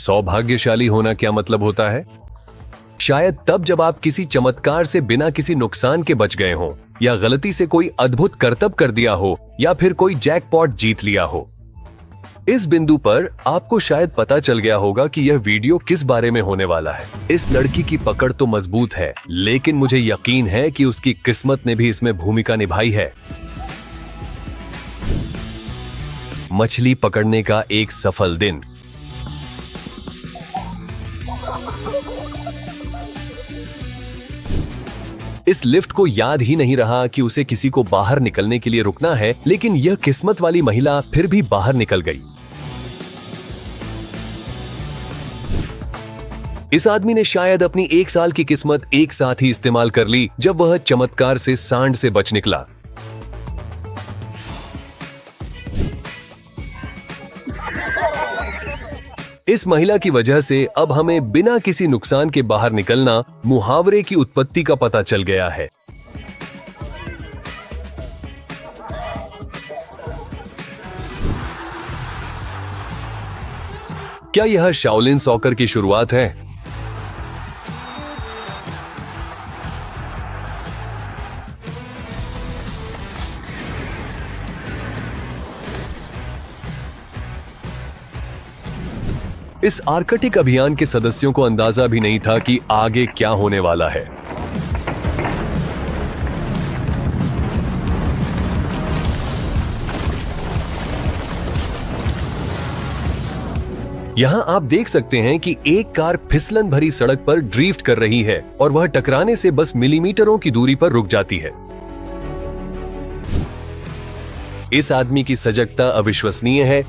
सौभाग्यशाली होना क्या मतलब होता है? शायद तब जब आप किसी चमत्कार से बिना किसी नुकसान के बच गए हों, या गलती से कोई अद्भुत करतब कर दिया हो, या फिर कोई जैकपॉट जीत लिया हो। इस बिंदु पर आपको शायद पता चल गया होगा कि यह वीडियो किस बारे में होने वाला है। इस लड़की की पकड़ तो मजबूत है, लेकिन मुझे यकीन है कि उसकी किस्मत ने भी इसमें भूमिका निभाई है। मछली पकड़ने का एक सफल दिन। इस लिफ्ट को याद ही नहीं रहा कि उसे किसी को बाहर निकलने के लिए रुकना है, लेकिन यह किस्मत वाली महिला फिर भी बाहर निकल गई। इस आदमी ने शायद अपनी 1 साल की किस्मत एक साथ ही इस्तेमाल कर ली जब वह चमत्कार से सांड से बच निकला। इस महिला की वजह से अब हमें बिना किसी नुकसान के बाहर निकलना मुहावरे की उत्पत्ति का पता चल गया है। क्या यह शाओलिन सॉकर की शुरुआत है? इस आर्कटिक अभियान के सदस्यों को अंदाजा भी नहीं था कि आगे क्या होने वाला है। यहां आप देख सकते हैं कि एक कार फिसलन भरी सड़क पर ड्रिफ्ट कर रही है और वह टकराने से बस मिलीमीटरों की दूरी पर रुक जाती है। इस आदमी की सजगता अविश्वसनीय है।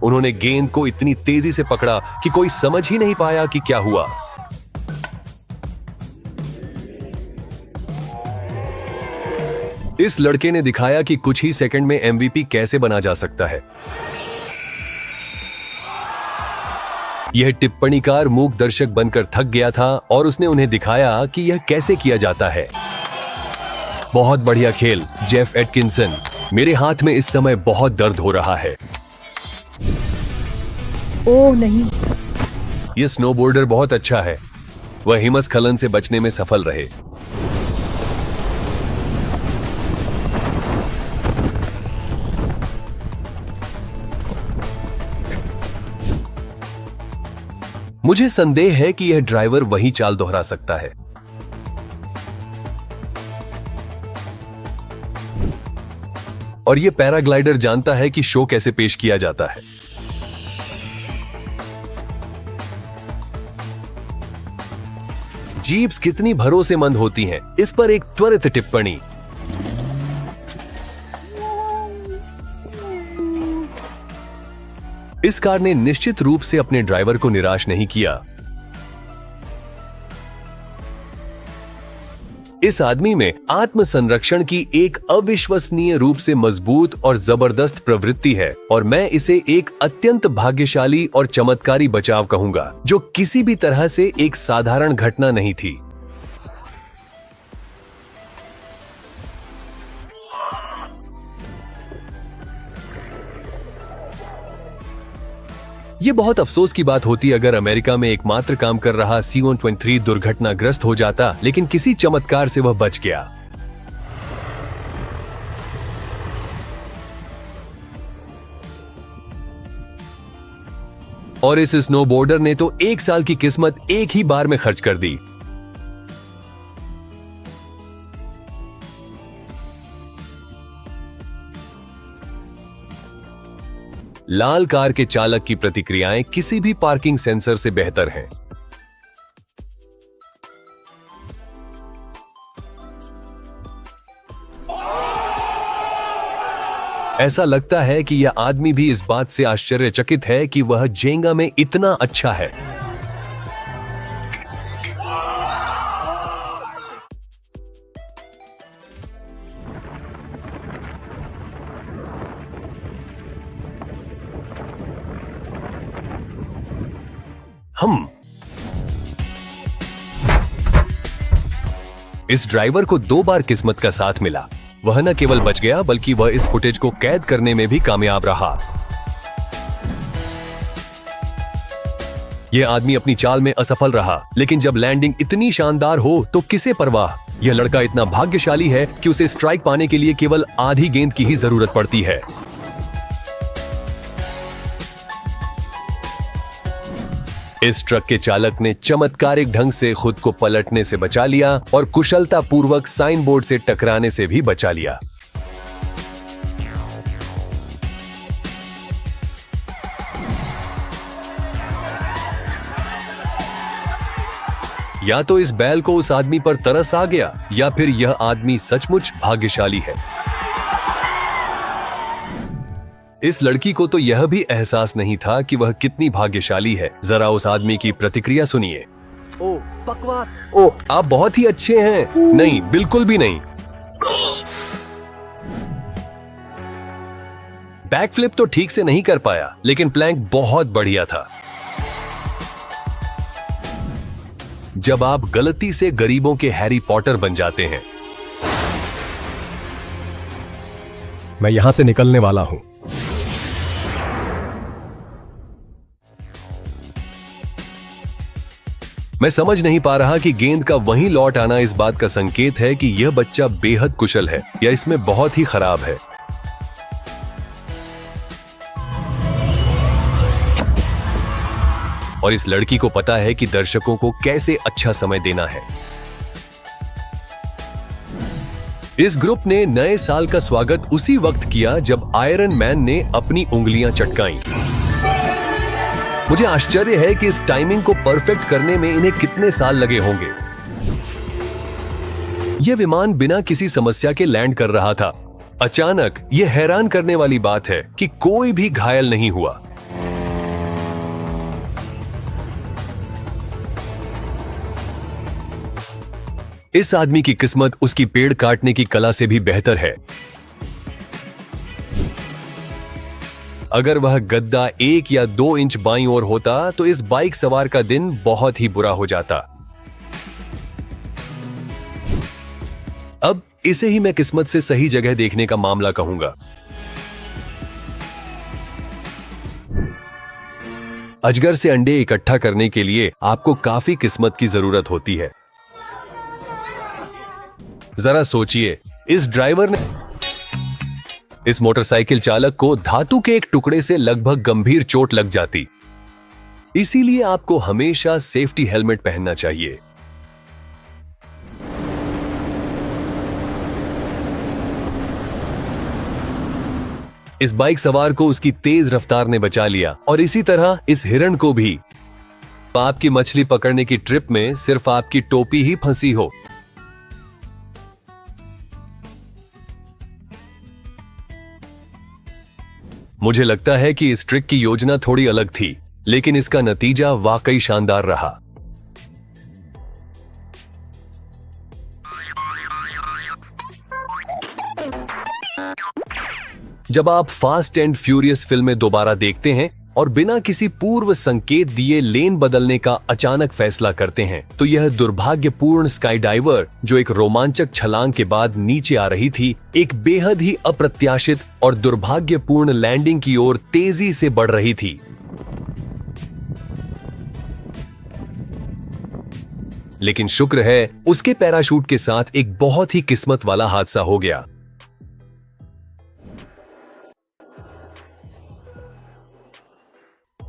उन्होंने गेंद को इतनी तेजी से पकड़ा कि कोई समझ ही नहीं पाया कि क्या हुआ। इस लड़के ने दिखाया कि कुछ ही सेकंड में एमवीपी कैसे बना जा सकता है। यह टिप्पणीकार मूक दर्शक बनकर थक गया था और उसने उन्हें दिखाया कि यह कैसे किया जाता है। बहुत बढ़िया खेल, जेफ एटकिंसन। मेरे हाथ में इस समय बहुत दर्द हो रहा है। ओह नहीं। यह स्नोबोर्डर बहुत अच्छा है। वह हिमस्खलन से बचने में सफल रहे। मुझे संदेह है कि यह ड्राइवर वही चाल दोहरा सकता है। और यह पैराग्लाइडर जानता है कि शो कैसे पेश किया जाता है। जीप्स कितनी भरोसेमंद होती हैं, इस पर एक त्वरित टिप्पणी। इस कार ने निश्चित रूप से अपने ड्राइवर को निराश नहीं किया। इस आदमी में आत्मसंरक्षण की एक अविश्वसनीय रूप से मजबूत और जबरदस्त प्रवृत्ति है, और मैं इसे एक अत्यंत भाग्यशाली और चमत्कारी बचाव कहूंगा, जो किसी भी तरह से एक साधारण घटना नहीं थी। ये बहुत अफसोस की बात होती अगर अमेरिका में एकमात्र काम कर रहा C-123 दुर्घटनाग्रस्त हो जाता, लेकिन किसी चमत्कार से वह बच गया। और इस स्नोबोर्डर ने तो 1 साल की किस्मत एक ही बार में खर्च कर दी। लाल कार के चालक की प्रतिक्रियाएं किसी भी पार्किंग सेंसर से बेहतर हैं। ऐसा लगता है कि यह आदमी भी इस बात से आश्चर्यचकित है कि वह जेंगा में इतना अच्छा है। इस ड्राइवर को 2 बार किस्मत का साथ मिला। वह न केवल बच गया, बल्कि वह इस फुटेज को कैद करने में भी कामयाब रहा। यह आदमी अपनी चाल में असफल रहा, लेकिन जब लैंडिंग इतनी शानदार हो तो किसे परवाह। यह लड़का इतना भाग्यशाली है कि उसे स्ट्राइक पाने के लिए केवल आधी गेंद की ही जरूरत पड़ती है। इस ट्रक के चालक ने चमत्कारिक ढंग से खुद को पलटने से बचा लिया और कुशलतापूर्वक साइन बोर्ड से टकराने से भी बचा लिया। या तो इस बैल को उस आदमी पर तरस आ गया, या फिर यह आदमी सचमुच भाग्यशाली है। इस लड़की को तो यह भी एहसास नहीं था कि वह कितनी भाग्यशाली है। जरा उस आदमी की प्रतिक्रिया सुनिए। ओ बकवास। ओ आप बहुत ही अच्छे हैं। नहीं, बिल्कुल भी नहीं। बैकफ्लिप तो ठीक से नहीं कर पाया, लेकिन प्लैंक बहुत बढ़िया था। जब आप गलती से गरीबों के हैरी पॉटर बन जाते हैं। मैं यहां से निकलने वाला हूं। मैं समझ नहीं पा रहा कि गेंद का वहीं लौट आना इस बात का संकेत है कि यह बच्चा बेहद कुशल है या इसमें बहुत ही खराब है। और इस लड़की को पता है कि दर्शकों को कैसे अच्छा समय देना है। इस ग्रुप ने नए साल का स्वागत उसी वक्त किया जब आयरन मैन ने अपनी उंगलियां चटकाईं। मुझे आश्चर्य है कि इस टाइमिंग को परफेक्ट करने में इन्हें कितने साल लगे होंगे। यह विमान बिना किसी समस्या के लैंड कर रहा था। अचानक यह हैरान करने वाली बात है कि कोई भी घायल नहीं हुआ। इस आदमी की किस्मत उसकी पेड़ काटने की कला से भी बेहतर है। अगर वह गद्दा 1 या 2 इंच बाईं ओर होता तो इस बाइक सवार का दिन बहुत ही बुरा हो जाता। अब इसे ही मैं किस्मत से सही जगह देखने का मामला कहूंगा। अजगर से अंडे इकट्ठा करने के लिए आपको काफी किस्मत की जरूरत होती है। जरा सोचिए, इस ड्राइवर ने इस मोटरसाइकिल चालक को धातु के एक टुकड़े से लगभग गंभीर चोट लग जाती। इसीलिए आपको हमेशा सेफ्टी हेलमेट पहनना चाहिए। इस बाइक सवार को उसकी तेज रफ्तार ने बचा लिया और इसी तरह इस हिरण को भी। आपकी मछली पकड़ने की ट्रिप में सिर्फ आपकी टोपी ही फंसी हो। मुझे लगता है कि इस ट्रिक की योजना थोड़ी अलग थी, लेकिन इसका नतीजा वाकई शानदार रहा। जब आप फास्ट एंड फ्यूरियस फिल्में दोबारा देखते हैं और बिना किसी पूर्व संकेत दिए लेन बदलने का अचानक फैसला करते हैं, तो यह दुर्भाग्यपूर्ण स्काई डाइवर जो एक रोमांचक छलांग के बाद नीचे आ रही थी, एक बेहद ही अप्रत्याशित और दुर्भाग्यपूर्ण लैंडिंग की ओर तेजी से बढ़ रही थी। लेकिन शुक्र है उसके पैराशूट के साथ एक बहुत ही किस्मत वाला हादसा हो गया।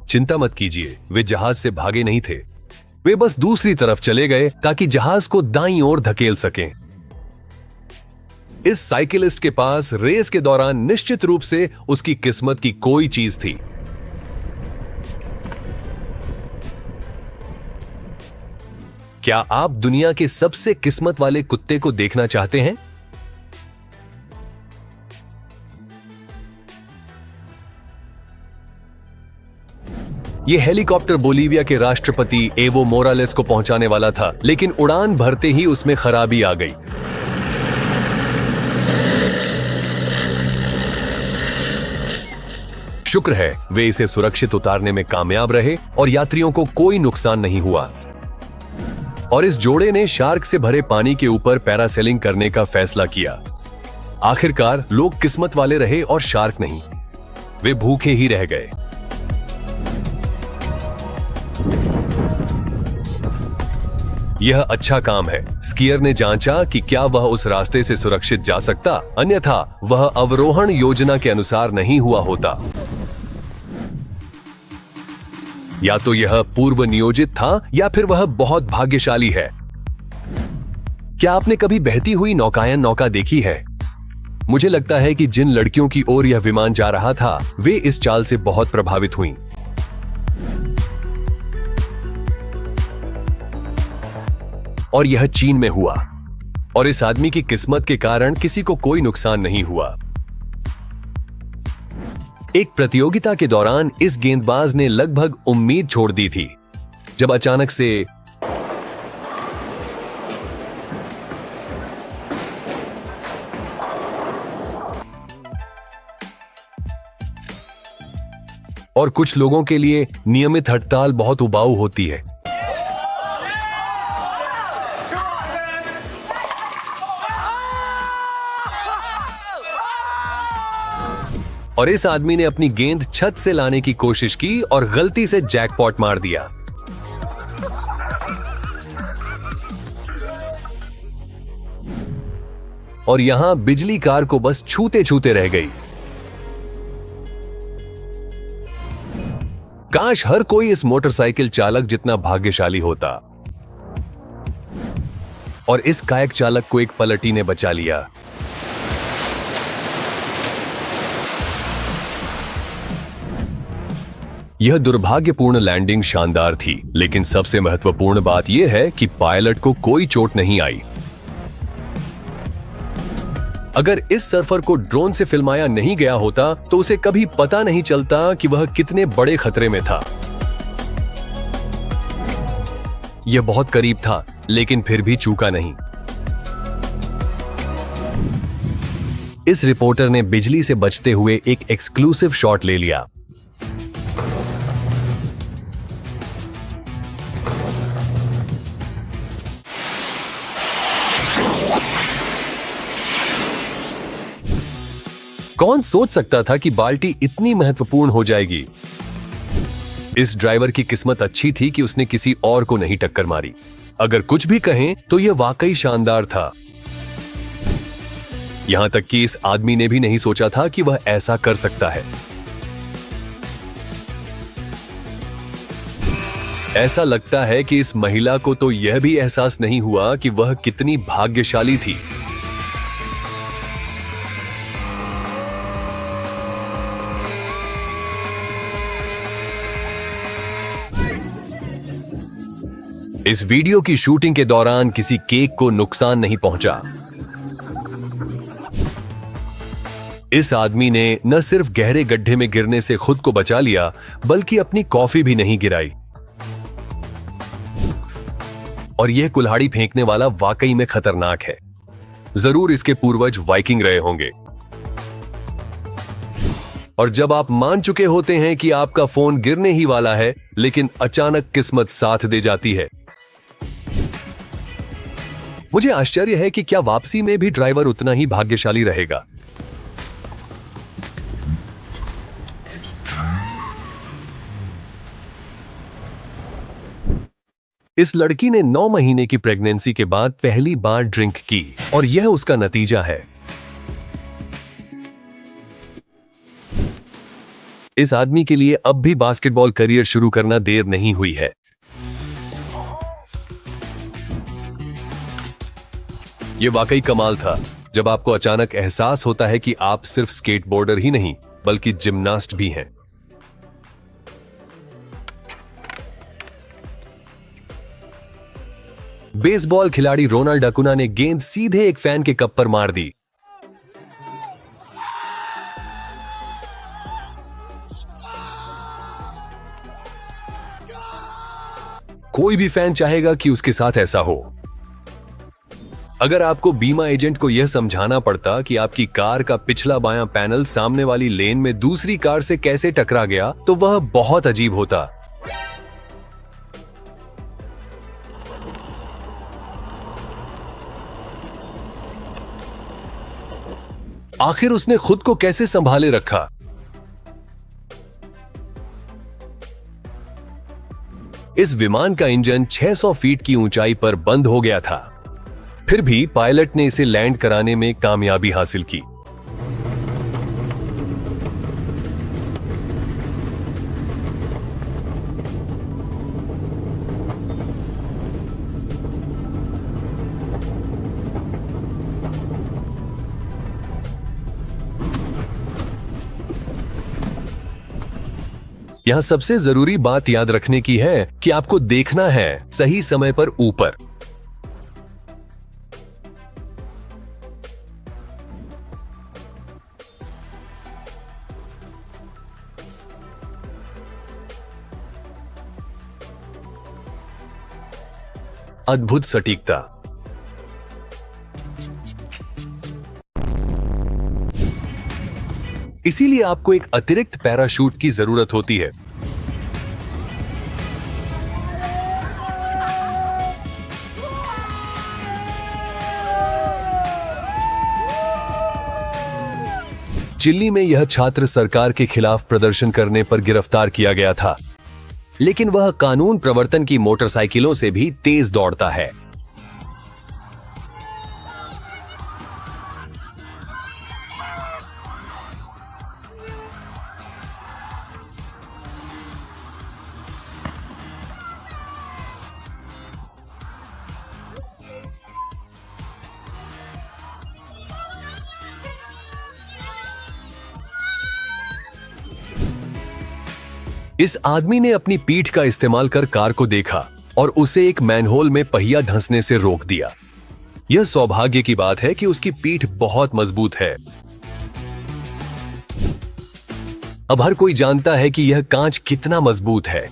चिंता मत कीजिए, वे जहाज से भागे नहीं थे। वे बस दूसरी तरफ चले गए ताकि जहाज को दाईं ओर धकेल सकें। इस साइकिलिस्ट के पास रेस के दौरान निश्चित रूप से उसकी किस्मत की कोई चीज थी। क्या आप दुनिया के सबसे किस्मत वाले कुत्ते को देखना चाहते हैं? यह हेलीकॉप्टर बोलीविया के राष्ट्रपति एवो मोरालेस को पहुंचाने वाला था, लेकिन उड़ान भरते ही उसमें खराबी आ गई। शुक्र है वे इसे सुरक्षित उतारने में कामयाब रहे और यात्रियों को कोई नुकसान नहीं हुआ। और इस जोड़े ने शार्क से भरे पानी के ऊपर पैरासेलिंग करने का फैसला किया। आखिरकार लोग किस्मत वाले रहे और शार्क नहीं। वे भूखे ही रह गए। यह अच्छा काम है। स्कीयर ने जांचा कि क्या वह उस रास्ते से सुरक्षित जा सकता, अन्यथा वह अवरोहण योजना के अनुसार नहीं हुआ होता। या तो यह पूर्व नियोजित था या फिर वह बहुत भाग्यशाली है। क्या आपने कभी बहती हुई नौकायन नौका देखी है? मुझे लगता है कि जिन लड़कियों की ओर यह विमान जा रहा था वे इस चाल से बहुत प्रभावित हुईं। और यह चीन में हुआ और इस आदमी की किस्मत के कारण किसी को कोई नुकसान नहीं हुआ। एक प्रतियोगिता के दौरान इस गेंदबाज ने लगभग उम्मीद छोड़ दी थी जब अचानक से और कुछ लोगों के लिए नियमित हड़ताल बहुत उबाऊ होती है। और इस आदमी ने अपनी गेंद छत से लाने की कोशिश की और गलती से जैकपॉट मार दिया। और यहां बिजली कार को बस छूते छूते रह गई। काश हर कोई इस मोटरसाइकिल चालक जितना भाग्यशाली होता। और इस कायक चालक को एक पलटी ने बचा लिया। यह दुर्भाग्यपूर्ण लैंडिंग शानदार थी, लेकिन सबसे महत्वपूर्ण बात यह है कि पायलट को कोई चोट नहीं आई। अगर इस सर्फर को ड्रोन से फिल्माया नहीं गया होता तो उसे कभी पता नहीं चलता कि वह कितने बड़े खतरे में था। यह बहुत करीब था, लेकिन फिर भी चूका नहीं। इस रिपोर्टर ने बिजली से बचते हुए एक एक्सक्लूसिव शॉट ले लिया। कौन सोच सकता था कि बाल्टी इतनी महत्वपूर्ण हो जाएगी? इस ड्राइवर की किस्मत अच्छी थी कि उसने किसी और को नहीं टक्कर मारी। अगर कुछ भी कहें तो यह वाकई शानदार था। यहां तक कि इस आदमी ने भी नहीं सोचा था कि वह ऐसा कर सकता है। ऐसा लगता है कि इस महिला को तो यह भी एहसास नहीं हुआ कि वह कितनी भाग्यशाली थी। इस वीडियो की शूटिंग के दौरान किसी केक को नुकसान नहीं पहुंचा। इस आदमी ने न सिर्फ गहरे गड्ढे में गिरने से खुद को बचा लिया, बल्कि अपनी कॉफी भी नहीं गिराई। और यह कुल्हाड़ी फेंकने वाला वाकई में खतरनाक है। जरूर इसके पूर्वज वाइकिंग रहे होंगे। और जब आप मान चुके होते हैं कि आपका फोन गिरने ही वाला है, लेकिन अचानक किस्मत साथ दे जाती है। मुझे आश्चर्य है कि क्या वापसी में भी ड्राइवर उतना ही भाग्यशाली रहेगा। इस लड़की ने 9 महीने की प्रेगनेंसी के बाद पहली बार ड्रिंक की और यह उसका नतीजा है। इस आदमी के लिए अब भी बास्केटबॉल करियर शुरू करना देर नहीं हुई है। यह वाकई कमाल था जब आपको अचानक एहसास होता है कि आप सिर्फ स्केटबोर्डर ही नहीं बल्कि जिम्नास्ट भी हैं। बेसबॉल खिलाड़ी रोनाल्ड अकुना ने गेंद सीधे एक फैन के कप पर मार दी। कोई भी फैन चाहेगा कि उसके साथ ऐसा हो। अगर आपको बीमा एजेंट को यह समझाना पड़ता कि आपकी कार का पिछला बायां पैनल सामने वाली लेन में दूसरी कार से कैसे टकरा गया, तो वह बहुत अजीब होता। आखिर उसने खुद को कैसे संभाले रखा? इस विमान का इंजन 600 फीट की ऊंचाई पर बंद हो गया था। फिर भी पायलट ने इसे लैंड कराने में कामयाबी हासिल की। यहां सबसे जरूरी बात याद रखने की है कि आपको देखना है सही समय पर ऊपर। अद्भुत सटीकता। इसीलिए आपको एक अतिरिक्त पैराशूट की जरूरत होती है। चिली में यह छात्र सरकार के खिलाफ प्रदर्शन करने पर गिरफ्तार किया गया था, लेकिन वह कानून प्रवर्तन की मोटरसाइकिलों से भी तेज दौड़ता है। इस आदमी ने अपनी पीठ का इस्तेमाल कर कार को देखा और उसे एक मैनहोल में पहिया धंसने से रोक दिया। यह सौभाग्य की बात है कि उसकी पीठ बहुत मजबूत है। अब हर कोई जानता है कि यह कांच कितना मजबूत है।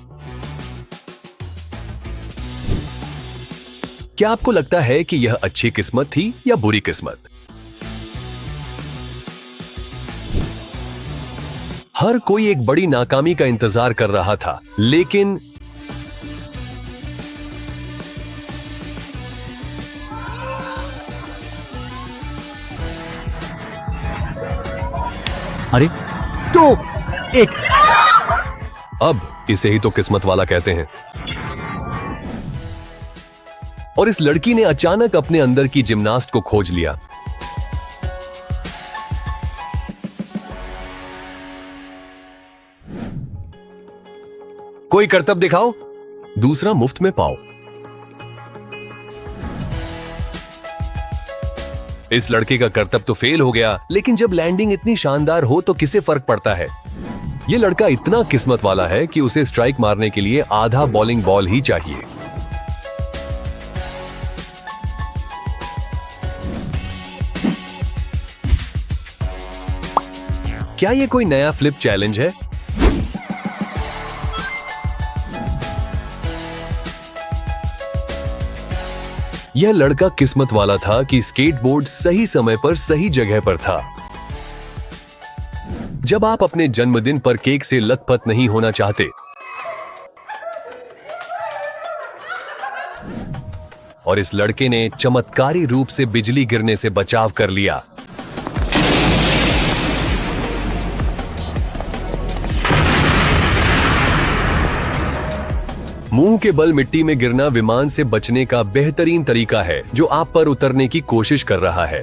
क्या आपको लगता है कि यह अच्छी किस्मत थी या बुरी किस्मत? हर कोई एक बड़ी नाकामी का इंतजार कर रहा था, लेकिन अरे 2 1 अब इसे ही तो किस्मत वाला कहते हैं। और इस लड़की ने अचानक अपने अंदर की जिम्नास्ट को खोज लिया। कोई करतब दिखाओ, दूसरा मुफ्त में पाओ। इस लड़के का करतब तो फेल हो गया, लेकिन जब लैंडिंग इतनी शानदार हो तो किसे फर्क पड़ता है। यह लड़का इतना किस्मत वाला है कि उसे स्ट्राइक मारने के लिए आधा बॉलिंग बॉल ही चाहिए। क्या यह कोई नया फ्लिप चैलेंज है? यह लड़का किस्मत वाला था कि स्केटबोर्ड सही समय पर सही जगह पर था। जब आप अपने जन्मदिन पर केक से लथपथ नहीं होना चाहते और इस लड़के ने चमत्कारी रूप से बिजली गिरने से बचाव कर लिया। मुंह के बल मिट्टी में गिरना विमान से बचने का बेहतरीन तरीका है जो आप पर उतरने की कोशिश कर रहा है।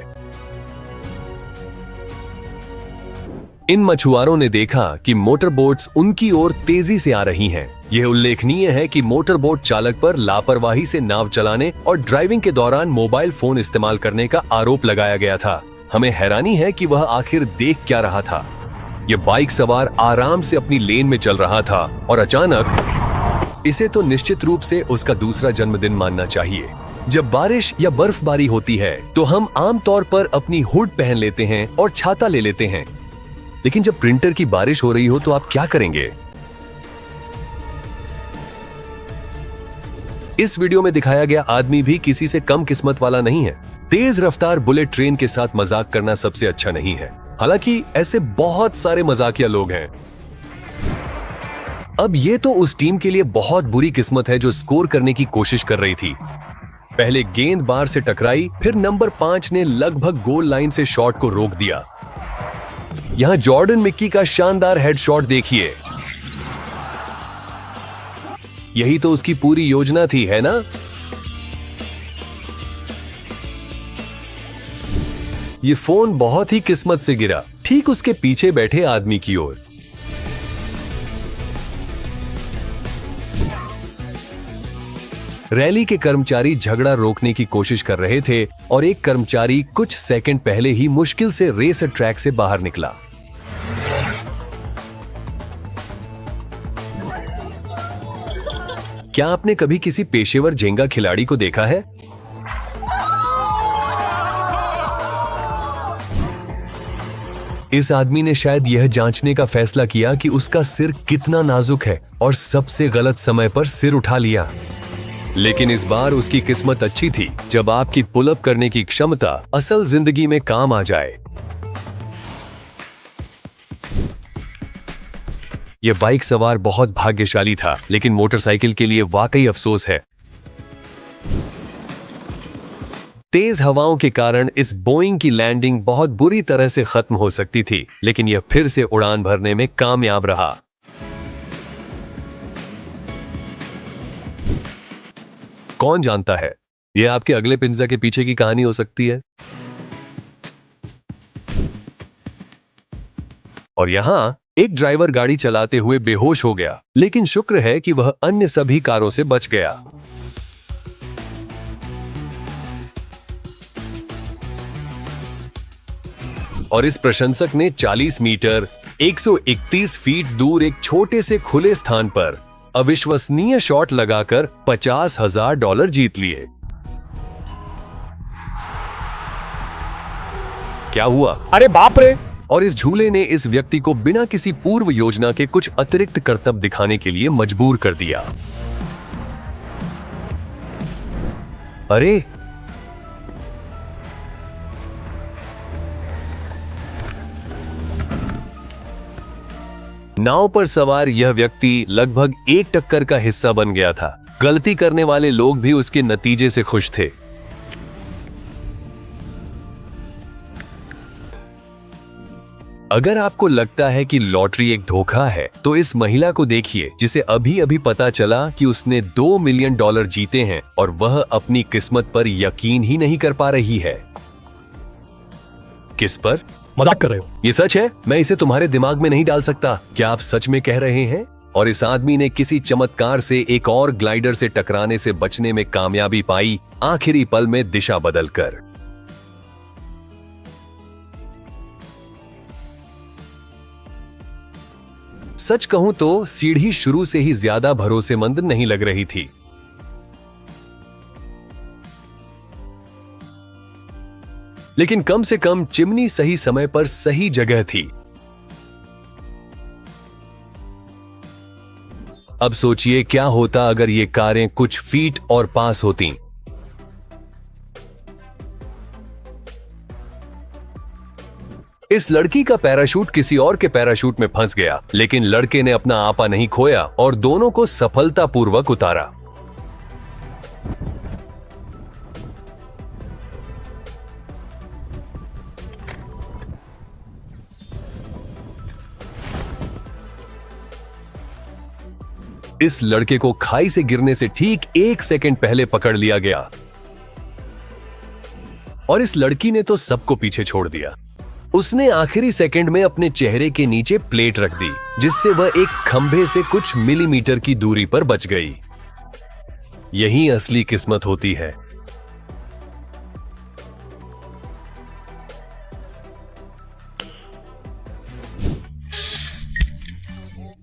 इन मछुआरों ने देखा कि मोटरबोट्स उनकी ओर तेजी से आ रही हैं। यह उल्लेखनीय है कि मोटरबोट चालक पर लापरवाही से नाव चलाने और ड्राइविंग के दौरान मोबाइल फोन इस्तेमाल करने का आरोप लगाया गया था। हमें हैरानी है कि वह आखिर देख क्या रहा था। यह बाइक सवार आराम से अपनी लेन में चल रहा था और अचानक इसे तो निश्चित रूप से उसका दूसरा जन्मदिन मानना चाहिए। जब बारिश या बर्फबारी होती है तो हम आमतौर पर अपनी हुड पहन लेते हैं और छाता ले लेते हैं, लेकिन जब प्रिंटर की बारिश हो रही हो तो आप क्या करेंगे? इस वीडियो में दिखाया गया आदमी भी किसी से कम किस्मत वाला नहीं है। तेज रफ्तार बुलेट ट्रेन के साथ मजाक करना सबसे अच्छा नहीं है, हालांकि ऐसे बहुत सारे मजाकिया लोग हैं। अब ये तो उस टीम के लिए बहुत बुरी किस्मत है जो स्कोर करने की कोशिश कर रही थी। पहले गेंद बार से टकराई, फिर नंबर 5 ने लगभग गोल लाइन से शॉट को रोक दिया। यहां जॉर्डन मिक्की का शानदार हेडशॉट देखिए। यही तो उसकी पूरी योजना थी, है ना? ये फोन बहुत ही किस्मत से गिरा, ठीक उसके पीछे बैठे आदमी की ओर। रैली के कर्मचारी झगड़ा रोकने की कोशिश कर रहे थे और एक कर्मचारी कुछ सेकंड पहले ही मुश्किल से रेस ट्रैक से बाहर निकला। क्या आपने कभी किसी पेशेवर जेंगा खिलाड़ी को देखा है? इस आदमी ने शायद यह जांचने का फैसला किया कि उसका सिर कितना नाजुक है और सबसे गलत समय पर सिर उठा लिया। लेकिन इस बार उसकी किस्मत अच्छी थी जब आपकी पुलअप करने की क्षमता असल जिंदगी में काम आ जाए। यह बाइक सवार बहुत भाग्यशाली था, लेकिन मोटरसाइकिल के लिए वाकई अफसोस है। तेज हवाओं के कारण इस बोइंग की लैंडिंग बहुत बुरी तरह से खत्म हो सकती थी, लेकिन यह फिर से उड़ान भरने में कामयाब रहा। कौन जानता है, यह आपके अगले पिंजरा के पीछे की कहानी हो सकती है। और यहां एक ड्राइवर गाड़ी चलाते हुए बेहोश हो गया, लेकिन शुक्र है कि वह अन्य सभी कारों से बच गया। और इस प्रशंसक ने 40 मीटर 131 फीट दूर एक छोटे से खुले स्थान पर अविश्वसनीय शॉट लगाकर $50,000 जीत लिए। क्या हुआ? अरे बाप रे! और इस झूले ने इस व्यक्ति को बिना किसी पूर्व योजना के कुछ अतिरिक्त करतब दिखाने के लिए मजबूर कर दिया। अरे नाव पर सवार यह व्यक्ति लगभग एक टक्कर का हिस्सा बन गया था। गलती करने वाले लोग भी उसके नतीजे से खुश थे। अगर आपको लगता है कि लॉटरी एक धोखा है, तो इस महिला को देखिए जिसे अभी अभी पता चला कि उसने $2 मिलियन जीते हैं और वह अपनी किस्मत पर यकीन ही नहीं कर पा रही है। किस पर? मजाक कर रहे हो? ये सच है, मैं इसे तुम्हारे दिमाग में नहीं डाल सकता। क्या आप सच में कह रहे हैं? और इस आदमी ने किसी चमत्कार से एक और ग्लाइडर से टकराने से बचने में कामयाबी पाई, आखिरी पल में दिशा बदलकर। सच कहूं तो सीढ़ी शुरू से ही ज्यादा भरोसेमंद नहीं लग रही थी। लेकिन कम से कम चिमनी सही समय पर सही जगह थी। अब सोचिए क्या होता अगर ये कारें कुछ फीट और पास होती। इस लड़की का पैराशूट किसी और के पैराशूट में फंस गया, लेकिन लड़के ने अपना आपा नहीं खोया और दोनों को सफलतापूर्वक उतारा। इस लड़के को खाई से गिरने से ठीक 1 सेकंड पहले पकड़ लिया गया और इस लड़की ने तो सबको पीछे छोड़ दिया। उसने आखिरी सेकंड में अपने चेहरे के नीचे प्लेट रख दी, जिससे वह एक खंभे से कुछ मिलीमीटर की दूरी पर बच गई। यही असली किस्मत होती है।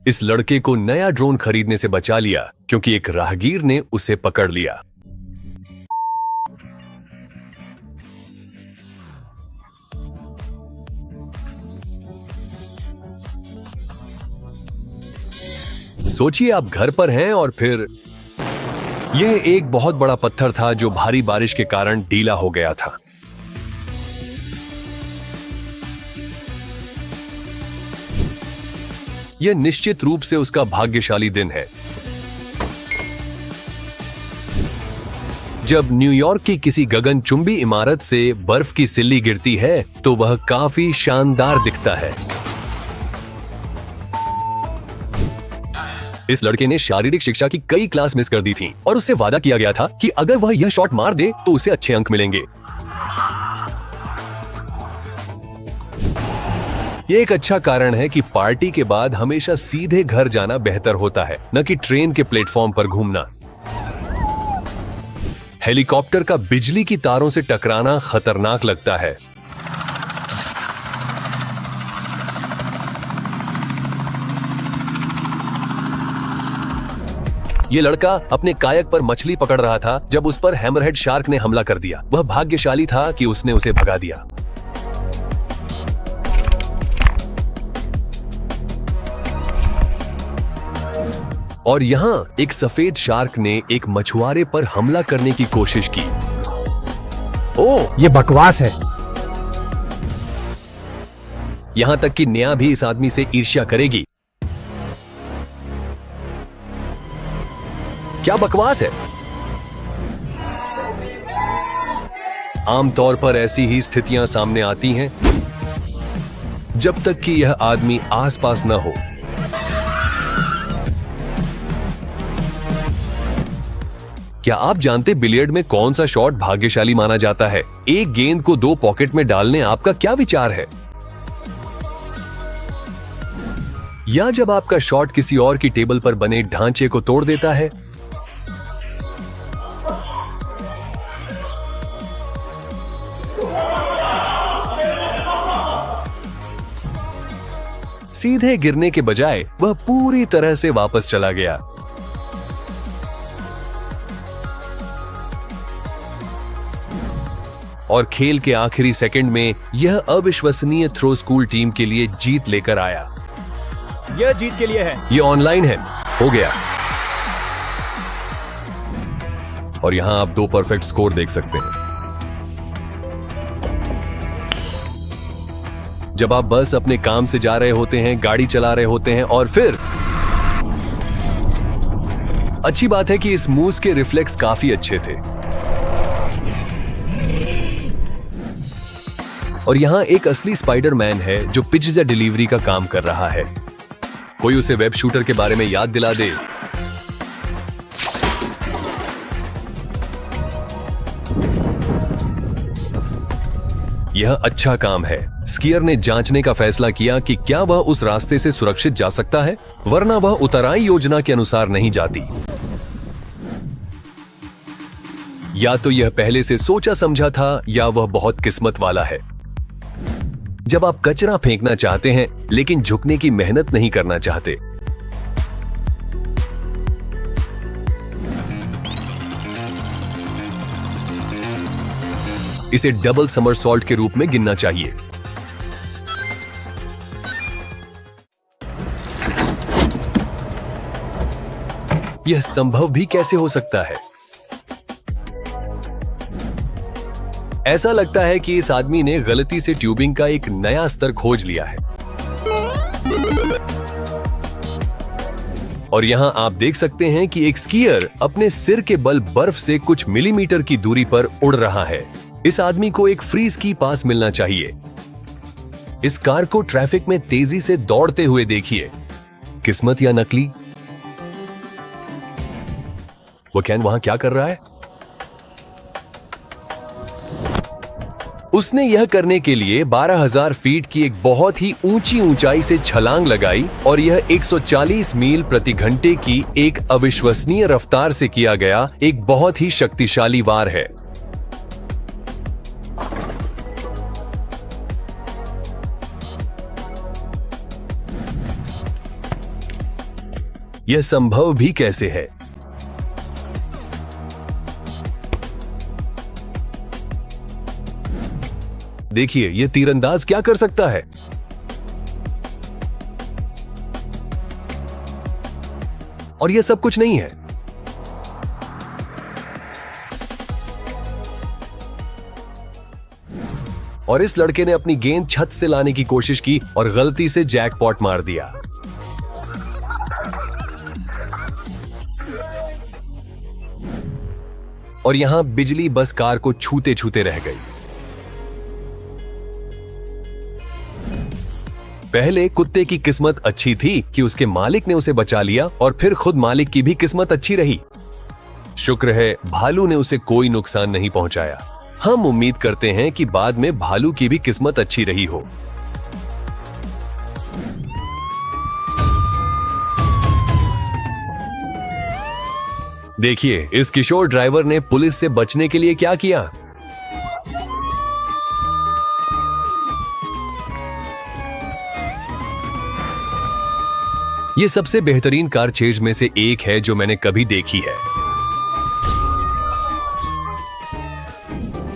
इस लड़के को नया ड्रोन खरीदने से बचा लिया क्योंकि एक राहगीर ने उसे पकड़ लिया। सोचिए आप घर पर हैं और फिर यह एक बहुत बड़ा पत्थर था जो भारी बारिश के कारण ढीला हो गया था। यह निश्चित रूप से उसका भाग्यशाली दिन है। जब न्यूयॉर्क की किसी गगनचुंबी इमारत से बर्फ की सिल्ली गिरती है तो वह काफी शानदार दिखता है। इस लड़के ने शारीरिक शिक्षा की कई क्लास मिस कर दी थी और उससे वादा किया गया था कि अगर वह यह शॉट मार दे तो उसे अच्छे अंक मिलेंगे। ये एक अच्छा कारण है कि पार्टी के बाद हमेशा सीधे घर जाना बेहतर होता है, न कि ट्रेन के प्लेटफॉर्म पर घूमना। हेलीकॉप्टर का बिजली की तारों से टकराना खतरनाक लगता है। ये लड़का अपने कायक पर मछली पकड़ रहा था जब उस पर हैमरहेड शार्क ने हमला कर दिया। वह भाग्यशाली था कि उसने उसे भगा दिया। और यहाँ एक सफेद शार्क ने एक मछुआरे पर हमला करने की कोशिश की। ओह, ये बकवास है। यहां तक कि न्याय भी इस आदमी से ईर्ष्या करेगी। क्या बकवास है? आमतौर पर ऐसी ही स्थितियां सामने आती हैं जब तक कि यह आदमी आसपास न हो। क्या आप जानते बिलियर्ड में कौन सा शॉट भाग्यशाली माना जाता है? एक गेंद को 2 पॉकेट में डालने आपका क्या विचार है? या जब आपका शॉट किसी और की टेबल पर बने ढांचे को तोड़ देता है? सीधे गिरने के बजाय वह पूरी तरह से वापस चला गया। और खेल के आखिरी सेकंड में यह अविश्वसनीय थ्रो स्कूल टीम के लिए जीत लेकर आया। यह जीत के लिए है। ये ऑनलाइन है। हो गया। और यहां आप 2 परफेक्ट स्कोर देख सकते हैं। जब आप बस अपने काम से जा रहे होते हैं, गाड़ी चला रहे होते हैं और फिर अच्छी बात है कि इस मूस के रिफ्लेक्स काफी अच्छे थे। और यहां एक असली स्पाइडरमैन है जो पिज्जा डिलीवरी का काम कर रहा है। कोई उसे वेब शूटर के बारे में याद दिला दे। यह अच्छा काम है। स्कीयर ने जांचने का फैसला किया कि क्या वह उस रास्ते से सुरक्षित जा सकता है, वरना वह उतराई योजना के अनुसार नहीं जाती। या तो यह पहले से सोचा समझा था या वह बहुत किस्मत वाला है। जब आप कचरा फेंकना चाहते हैं लेकिन झुकने की मेहनत नहीं करना चाहते। इसे डबल समरसॉल्ट के रूप में गिनना चाहिए। यह संभव भी कैसे हो सकता है? ऐसा लगता है कि इस आदमी ने गलती से ट्यूबिंग का एक नया स्तर खोज लिया है। और यहां आप देख सकते हैं कि एक स्कीयर अपने सिर के बल बर्फ से कुछ मिलीमीटर की दूरी पर उड़ रहा है। इस आदमी को एक फ्री स्की पास मिलना चाहिए। इस कार को ट्रैफिक में तेजी से दौड़ते हुए देखिए। किस्मत या नकली? वो कैन वहां क्या कर रहा है? उसने यह करने के लिए 12,000 फीट की एक बहुत ही ऊंची ऊंचाई से छलांग लगाई और यह 140 मील प्रति घंटे की एक अविश्वसनीय रफ्तार से किया गया एक बहुत ही शक्तिशाली वार है। यह संभव भी कैसे है? देखिए, यह तीरंदाज क्या कर सकता है। और यह सब कुछ नहीं है। और इस लड़के ने अपनी गेंद छत से लाने की कोशिश की और गलती से जैकपॉट मार दिया। और यहां बिजली बस कार को छूते छूते रह गई। पहले कुत्ते की किस्मत अच्छी थी कि उसके मालिक ने उसे बचा लिया और फिर खुद मालिक की भी किस्मत अच्छी रही। शुक्र है भालू ने उसे कोई नुकसान नहीं पहुंचाया। हम उम्मीद करते हैं कि बाद में भालू की भी किस्मत अच्छी रही हो। देखिए इस किशोर ड्राइवर ने पुलिस से बचने के लिए क्या किया। ये सबसे बेहतरीन कार चेज में से एक है जो मैंने कभी देखी है।